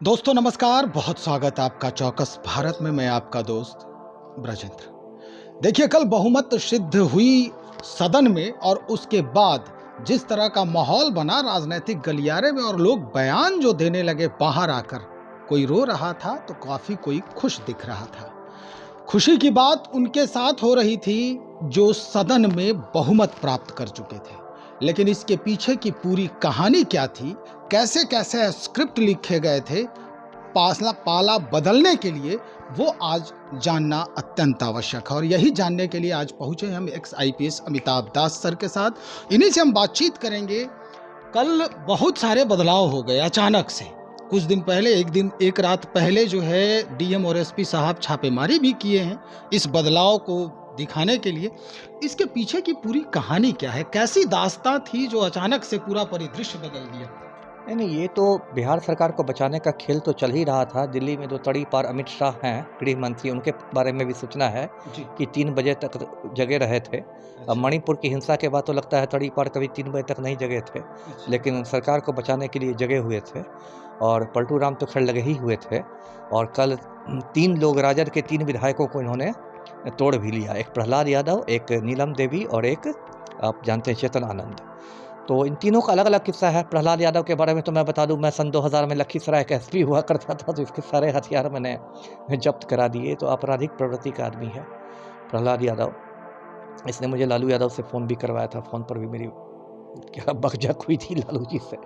दोस्तों नमस्कार, बहुत स्वागत है आपका चौकस भारत में। मैं आपका दोस्त ब्रजेंद्र। देखिए, कल बहुमत सिद्ध हुई सदन में और उसके बाद जिस तरह का माहौल बना राजनीतिक गलियारे में और लोग बयान जो देने लगे बाहर आकर, कोई रो रहा था तो काफी कोई खुश दिख रहा था। खुशी की बात उनके साथ हो रही थी जो सदन में बहुमत प्राप्त कर चुके थे, लेकिन इसके पीछे की पूरी कहानी क्या थी, कैसे कैसे स्क्रिप्ट लिखे गए थे पासला पाला बदलने के लिए, वो आज जानना अत्यंत आवश्यक है। और यही जानने के लिए आज पहुंचे हम एक्स आईपीएस अमिताभ दास सर के साथ। इन्हीं से हम बातचीत करेंगे। कल बहुत सारे बदलाव हो गए अचानक से। कुछ दिन पहले, एक रात पहले जो है डीएम और एसपी साहब छापेमारी भी किए हैं इस बदलाव को दिखाने के लिए। इसके पीछे की पूरी कहानी क्या है, कैसी दास्तां थी जो अचानक से पूरा परिदृश्य बदल दिया? नहीं नहीं, ये तो बिहार सरकार को बचाने का खेल तो चल ही रहा था। दिल्ली में जो तड़ी पार अमित शाह हैं गृह मंत्री, उनके बारे में भी सूचना है जी। कि 3 बजे तक जगे रहे थे। अब मणिपुर की हिंसा के बाद तो लगता है तड़ी पार कभी 3 बजे तक नहीं जगे थे, लेकिन सरकार को बचाने के लिए जगे हुए थे। और पलटू राम तो खैर लगे ही हुए थे। और कल 3 लोग, राजद के 3 विधायकों को इन्होंने तोड़ भी लिया। एक प्रहलाद यादव, एक नीलम देवी और एक आप जानते हैं चेतन आनंद। तो इन तीनों का अलग अलग किस्सा है। प्रहलाद यादव के बारे में तो मैं बता दूं, मैं सन 2000 में लखीसराय का एसपी हुआ करता था, तो इसके सारे हथियार मैंने जब्त करा दिए। तो आपराधिक प्रवृत्ति का आदमी है प्रहलाद यादव। इसने मुझे लालू यादव से फ़ोन भी करवाया था। फ़ोन पर भी मेरी क्या बकझक हुई थी लालू जी से।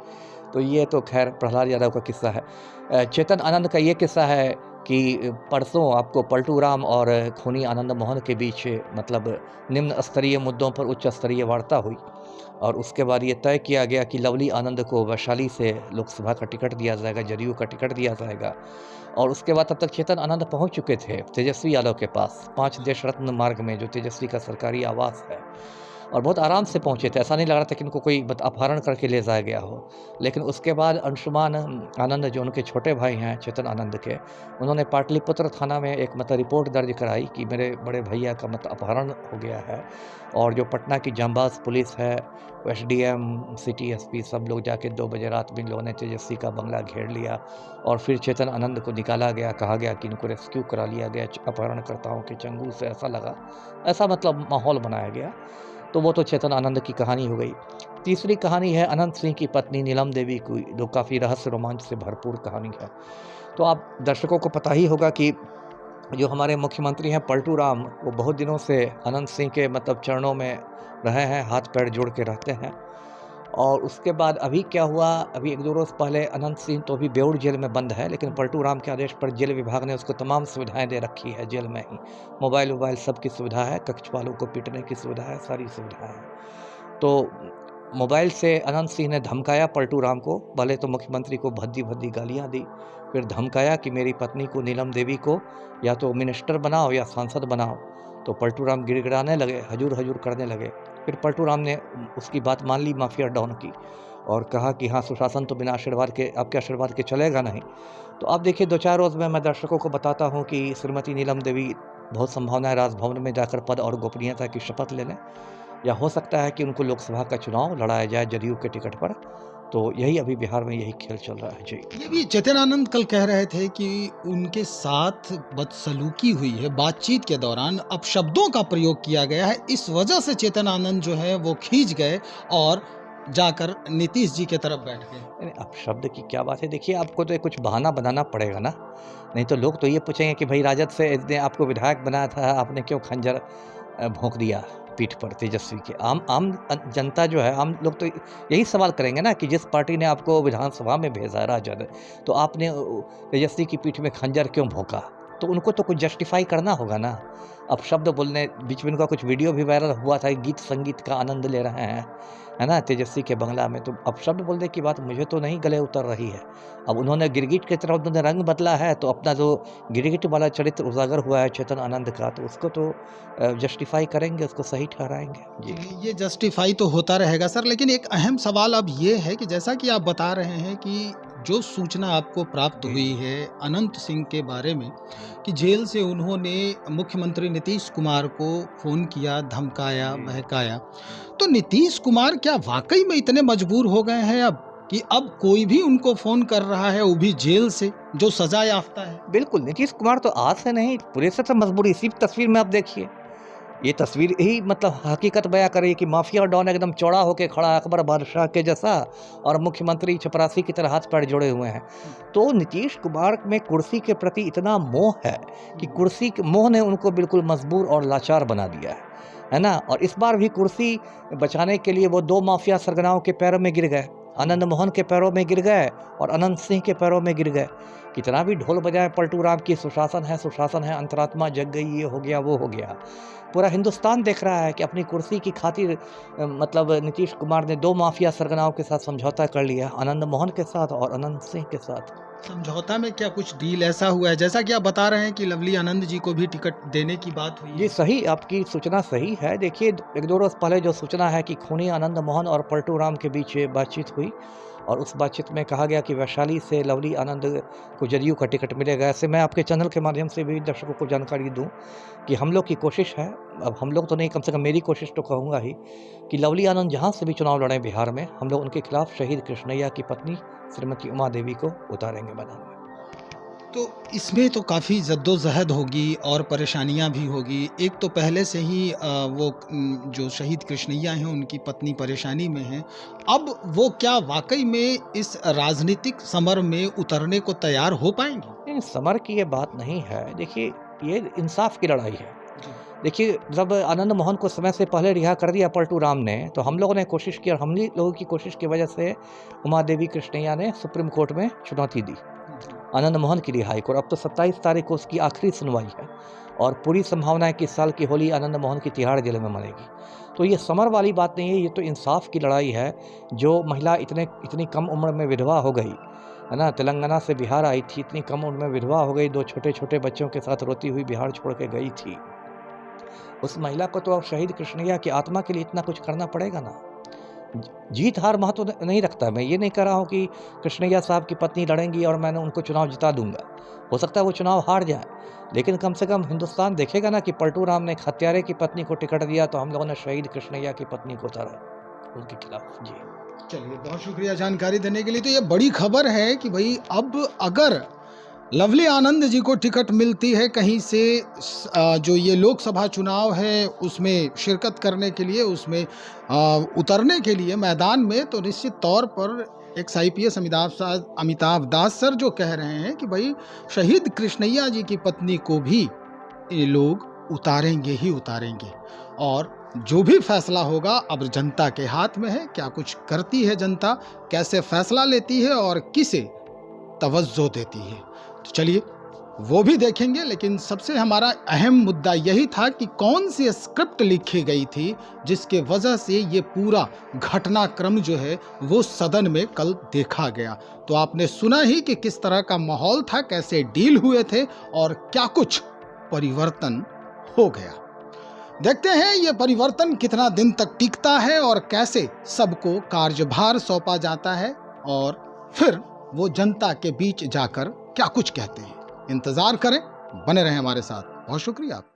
तो ये तो खैर प्रहलाद यादव का किस्सा है। चेतन आनंद का ये किस्सा है कि परसों आपको पलटू राम और खूनी आनंद मोहन के बीच मतलब निम्न स्तरीय मुद्दों पर उच्च स्तरीय वार्ता हुई। और उसके बाद ये तय किया गया कि लवली आनंद को वैशाली से लोकसभा का टिकट दिया जाएगा, जदयू का टिकट दिया जाएगा। और उसके बाद तब तक चेतन आनंद पहुंच चुके थे तेजस्वी यादव के पास, 5 देश रत्न मार्ग में जो तेजस्वी का सरकारी आवास है। और बहुत आराम से पहुंचे थे, ऐसा नहीं लग रहा था कि इनको कोई अपहरण करके ले जाया गया हो। लेकिन उसके बाद अंशुमान आनंद, जो उनके छोटे भाई हैं चेतन आनंद के, उन्होंने पाटलिपुत्र थाना में एक रिपोर्ट दर्ज कराई कि मेरे बड़े भैया का अपहरण हो गया है। और जो पटना की जांबाज पुलिस है, एसडीएम, सिटी एसपी, सब लोग जाके 2 बजे रात में लोगों ने तेजस्वी का बंगला घेर लिया। और फिर चेतन आनंद को निकाला गया, कहा गया कि इनको रेस्क्यू करा लिया गया अपहरणकर्ताओं के चंगुल से, ऐसा लगा, ऐसा मतलब माहौल बनाया गया। तो वो तो चेतन आनंद की कहानी हो गई। तीसरी कहानी है अनंत सिंह की पत्नी नीलम देवी की, जो काफ़ी रहस्य रोमांच से भरपूर कहानी है। तो आप दर्शकों को पता ही होगा कि जो हमारे मुख्यमंत्री हैं पलटू राम, वो बहुत दिनों से अनंत सिंह के मतलब चरणों में रहे हैं, हाथ पैर जोड़ के रहते हैं। और उसके बाद अभी क्या हुआ, अभी 1-2 रोज़ पहले अनंत सिंह तो अभी बेउर जेल में बंद है, लेकिन पलटू राम के आदेश पर जेल विभाग ने उसको तमाम सुविधाएं दे रखी है। जेल में ही मोबाइल वोबाइल सब की सुविधा है, कक्ष वालों को पीटने की सुविधा है, सारी सुविधाएं हैं। तो मोबाइल से अनंत सिंह ने धमकाया पलटू राम को, पहले तो मुख्यमंत्री को भद्दी भद्दी गालियाँ दी, फिर धमकाया कि मेरी पत्नी को, नीलम देवी को, या तो मिनिस्टर बनाओ या सांसद बनाओ। तो पलटू राम गिड़गिड़ाने लगे, हजूर हजूर करने लगे। फिर पलटू राम ने उसकी बात मान ली, माफिया डॉन की, और कहा कि हाँ, सुशासन तो बिना आशीर्वाद के, आपके आशीर्वाद के चलेगा नहीं। तो आप देखिए, 2-4 रोज़ में मैं दर्शकों को बताता हूँ कि श्रीमती नीलम देवी बहुत संभावना है राजभवन में जाकर पद और गोपनीयता की शपथ ले लें, या हो सकता है कि उनको लोकसभा का चुनाव लड़ाया जाए जदयू के टिकट पर। तो यही अभी बिहार में यही खेल चल रहा है जी। ये भी चेतन आनंद कल कह रहे थे कि उनके साथ बदसलूकी हुई है बातचीत के दौरान, अपशब्दों का प्रयोग किया गया है, इस वजह से चेतन आनंद जो है वो खींच गए और जाकर नीतीश जी के तरफ बैठ गए। अरे, अब शब्द की क्या बात है। देखिए, आपको तो कुछ बहाना बनाना पड़ेगा ना, नहीं तो लोग तो ये पूछेंगे कि भाई राजद से इसने आपको विधायक बनाया था, आपने क्यों खंजर भोंक दिया पीठ पर तेजस्वी के। आम आम जनता जो है, आम लोग तो यही सवाल करेंगे ना कि जिस पार्टी ने आपको विधानसभा में भेजा राजद, तो आपने तेजस्वी की पीठ में खंजर क्यों भोंका। तो उनको तो कुछ जस्टिफाई करना होगा ना। अब शब्द बोलने, बीच में उनका कुछ वीडियो भी वायरल हुआ था, गीत संगीत का आनंद ले रहे हैं, है ना, तेजस्वी के बंगला में। तो अब शब्द बोलने की बात मुझे तो नहीं गले उतर रही है। अब उन्होंने गिरगिट की तरह उन्होंने रंग बदला है, तो अपना जो गिरगिट वाला चरित्र उजागर हुआ है चेतन आनंद का, तो उसको तो जस्टिफाई करेंगे, उसको सही ठहराएंगे जी। ये जस्टिफाई तो होता रहेगा सर, लेकिन एक अहम सवाल अब ये है कि जैसा कि आप बता रहे हैं कि जो सूचना आपको प्राप्त हुई है अनंत सिंह के बारे में कि जेल से उन्होंने मुख्यमंत्री नीतीश कुमार को फोन किया, धमकाया, बहकाया, तो नीतीश कुमार क्या वाकई में इतने मजबूर हो गए हैं अब कि अब कोई भी उनको फोन कर रहा है, वो भी जेल से, जो सजा याफ्ता है। बिल्कुल, नीतीश कुमार तो आज से नहीं, पूरे से तो मजबूरी। इसी तस्वीर में आप देखिए, ये तस्वीर ही मतलब हकीकत बयां कर रही है कि माफिया डॉन एकदम चौड़ा होकर खड़ा है, अकबर बादशाह के जैसा, और मुख्यमंत्री चपरासी की तरह हाथ पैर जोड़े हुए हैं। तो नीतीश कुमार में कुर्सी के प्रति इतना मोह है कि कुर्सी के मोह ने उनको बिल्कुल मजबूर और लाचार बना दिया है ना। और इस बार भी कुर्सी बचाने के लिए वो 2 माफिया सरगनाओं के पैरों में गिर गए, आनंद मोहन के पैरों में गिर गए और अनंत सिंह के पैरों में गिर गए। कितना भी ढोल बजाए पलटू राम की सुशासन है, अंतरात्मा जग गई, ये हो गया, वो हो गया। पूरा हिंदुस्तान देख रहा है कि अपनी कुर्सी की खातिर मतलब नीतीश कुमार ने 2 माफिया सरगनाओं के साथ समझौता कर लिया, आनंद मोहन के साथ और अनंत सिंह के साथ। समझौता में क्या कुछ डील ऐसा हुआ है, जैसा कि आप बता रहे हैं कि लवली आनंद जी को भी टिकट देने की बात हुई है? जी सही, आपकी सूचना सही है। देखिए 1-2 रोज़ पहले जो सूचना है कि खूनी आनंद मोहन और पलटू राम के बीच बातचीत हुई, और उस बातचीत में कहा गया कि वैशाली से लवली आनंद को जदयू का टिकट मिलेगा। ऐसे मैं आपके चैनल के माध्यम से भी दर्शकों को जानकारी दूं कि हम लोग की कोशिश है, अब हम लोग तो नहीं, कम से कम मेरी कोशिश तो कहूँगा ही, कि लवली आनंद जहाँ से भी चुनाव लड़ें बिहार में, हम लोग उनके खिलाफ शहीद कृष्णैया की पत्नी श्रीमती उमा देवी को उतारेंगे मैदान में। तो इसमें तो काफ़ी जद्दोजहद होगी और परेशानियां भी होगी। एक तो पहले से ही जो शहीद कृष्णैया हैं उनकी पत्नी परेशानी में हैं। अब वो क्या वाकई में इस राजनीतिक समर में उतरने को तैयार हो पाएंगे? नहीं, समर की ये बात नहीं है। देखिए, ये इंसाफ की लड़ाई है। देखिए, जब आनंद मोहन को समय से पहले रिहा कर दिया पलटू राम ने, तो हम लोगों ने कोशिश की, और हम ही लोगों की कोशिश की वजह से उमा देवी कृष्णैया ने सुप्रीम कोर्ट में चुनौती दी आनंद मोहन की रिहाई को। अब तो 27 तारीख को उसकी आखिरी सुनवाई है, और पूरी संभावना है कि इस साल की होली आनंद मोहन की तिहाड़ जेल में मनेगी। तो ये समर वाली बात नहीं है, ये तो इंसाफ की लड़ाई है। जो महिला इतनी कम उम्र में विधवा हो गई है ना, तेलंगाना से बिहार आई थी, इतनी कम उम्र में विधवा हो गई, 2 छोटे छोटे बच्चों के साथ रोती हुई बिहार छोड़ के गई थी। उस महिला को तो अब शहीद कृष्णैया की आत्मा के लिए इतना कुछ करना पड़ेगा ना। जीत हार महत्व नहीं रखता। मैं ये नहीं कह रहा हूँ कि कृष्णैया साहब की पत्नी लड़ेंगी और मैंने उनको चुनाव जिता दूंगा। हो सकता है वो चुनाव हार जाए, लेकिन कम से कम हिंदुस्तान देखेगा ना कि पलटू राम ने एक हत्यारे की पत्नी को टिकट दिया, तो हम लोगों ने शहीद कृष्णैया की पत्नी को उतारा उनके खिलाफ। जी चलिए, बहुत शुक्रिया जानकारी देने के लिए। तो ये बड़ी खबर है कि भाई अब अगर लवली आनंद जी को टिकट मिलती है कहीं से, जो ये लोकसभा चुनाव है उसमें शिरकत करने के लिए, उसमें उतरने के लिए मैदान में, तो निश्चित तौर पर एक IPS अमिताभ दास सर जो कह रहे हैं कि भाई शहीद कृष्णैया जी की पत्नी को भी ये लोग उतारेंगे ही उतारेंगे। और जो भी फैसला होगा अब जनता के हाथ में है। क्या कुछ करती है जनता, कैसे फैसला लेती है और किसे तवज्जो देती है, तो चलिए वो भी देखेंगे। लेकिन सबसे हमारा अहम मुद्दा यही था कि कौन सी स्क्रिप्ट लिखी गई थी जिसके वजह से ये पूरा घटनाक्रम जो है वो सदन में कल देखा गया। तो आपने सुना ही कि किस तरह का माहौल था, कैसे डील हुए थे और क्या कुछ परिवर्तन हो गया। देखते हैं ये परिवर्तन कितना दिन तक टिकता है और कैसे सबको कार्यभार सौंपा जाता है, और फिर वो जनता के बीच जाकर क्या कुछ कहते हैं। इंतजार करें, बने रहें हमारे साथ। बहुत शुक्रिया आपका।